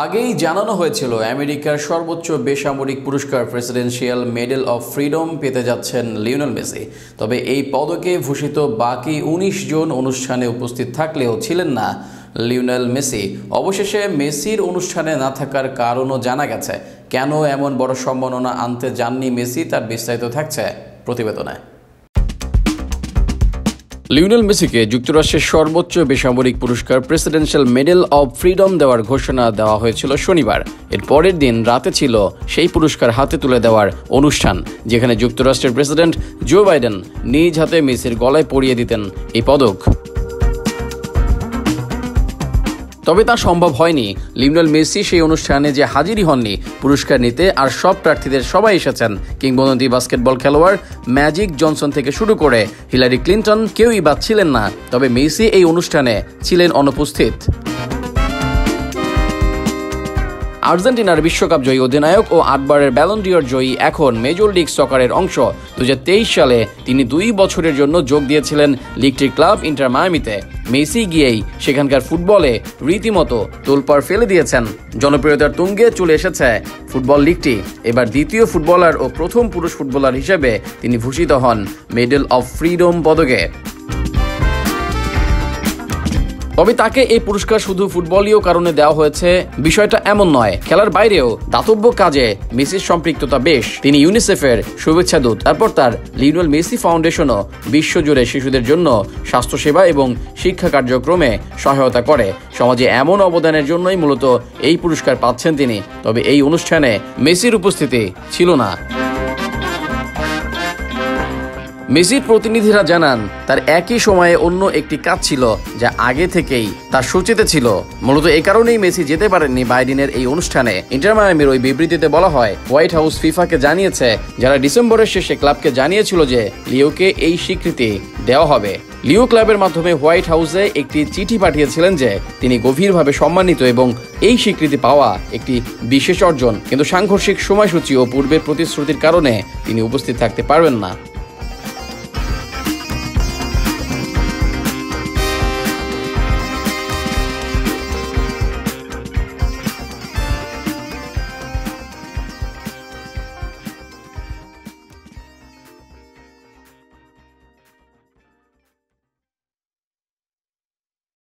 আগেই জানানো হয়েছিল আমেরিকার সর্বোচ্চ বেসামরিক পুরস্কার প্রেসিডেন্সিয়াল মেডেল অফ ফ্রিডম পেতে যাচ্ছেন লিওনেল মেসি। তবে এই পদকে ভূষিত বাকি ১৯ জন অনুষ্ঠানে উপস্থিত থাকলেও ছিলেন না লিওনেল মেসি। অবশেষে মেসির অনুষ্ঠানে না থাকার কারণও জানা গেছে। কেন এমন বড় সম্মাননা আনতে যাননি মেসি, তার বিস্তারিত থাকছে প্রতিবেদনে। লিওনেল মেসিকে যুক্তরাষ্ট্রের সর্বোচ্চ বেসামরিক পুরস্কার প্রেসিডেন্সিয়াল মেডেল অব ফ্রিডম দেওয়ার ঘোষণা দেওয়া হয়েছিল শনিবার। এর পরের দিন রাতে ছিল সেই পুরস্কার হাতে তুলে দেওয়ার অনুষ্ঠান, যেখানে যুক্তরাষ্ট্রের প্রেসিডেন্ট জো বাইডেন নিজ হাতে মেসির গলায় পরিয়ে দিতেন এই পদক। তবে তা সম্ভব হয়নি। লিওনেল মেসি সেই অনুষ্ঠানে যে হাজিরই হননি পুরস্কার নিতে, আর সব প্রার্থীদের সবাই এসেছেন। কিংবদন্তি বাস্কেটবল খেলোয়াড় ম্যাজিক জনসন থেকে শুরু করে হিলারি ক্লিন্টন কেউই বাদ ছিলেন না। তবে মেসি এই অনুষ্ঠানে ছিলেন অনুপস্থিত। আর্জেন্টিনার বিশ্বকাপ জয়ী অধিনায়ক ও ৮বারের ব্যালন ডি'র জয়ী এখন মেজর লিগ সকারের অংশ। ২০২৩ সালে তিনি ২ বছরের জন্য যোগ দিয়েছিলেন লিগটির ক্লাব ইন্টার মায়ামিতে। মেসি গিয়েই সেখানকার ফুটবলে রীতিমতো তোলপাড় ফেলে দিয়েছেন। জনপ্রিয়তার তুঙ্গে চলে এসেছে ফুটবল লিগটি। এবার দ্বিতীয় ফুটবলার ও প্রথম পুরুষ ফুটবলার হিসেবে তিনি ভূষিত হন মেডেল অব ফ্রিডম পদকে। তবে তাকে এই পুরস্কার শুধু ফুটবলীয় কারণে দেওয়া হয়েছে বিষয়টা এমন নয়। খেলার বাইরেও দাতব্য কাজে মেসির সম্পৃক্ততা বেশ। তিনি ইউনিসেফের শুভেচ্ছা দূত। তারপর তার লিওনেল মেসি ফাউন্ডেশনও বিশ্বজুড়ে শিশুদের জন্য স্বাস্থ্যসেবা এবং শিক্ষা কার্যক্রমে সহায়তা করে। সমাজে এমন অবদানের জন্যই মূলত এই পুরস্কার পাচ্ছেন তিনি। তবে এই অনুষ্ঠানে মেসির উপস্থিতি ছিল না। মেসির প্রতিনিধিরা জানান, তার একই সময়ে অন্য একটি কাজ ছিল যা আগে থেকেই তার সূচিতে ছিল। মূলত এই কারণেই মেসি যেতে পারেননি বাইডেনের এই অনুষ্ঠানে। ইন্টার মায়ামির ওই বিবৃতিতে বলা হয়, হোয়াইট হাউস ফিফাকে জানিয়েছে, যারা ডিসেম্বরের শেষে ক্লাবকে জানিয়েছিল যে লিওকে এই স্বীকৃতি দেওয়া হবে। লিও ক্লাবের মাধ্যমে হোয়াইট হাউসে একটি চিঠি পাঠিয়েছিলেন যে তিনি গভীরভাবে সম্মানিত এবং এই স্বীকৃতি পাওয়া একটি বিশেষ অর্জন। কিন্তু সাংঘর্ষিক সময়সূচি ও পূর্বের প্রতিশ্রুতির কারণে তিনি উপস্থিত থাকতে পারবেন না।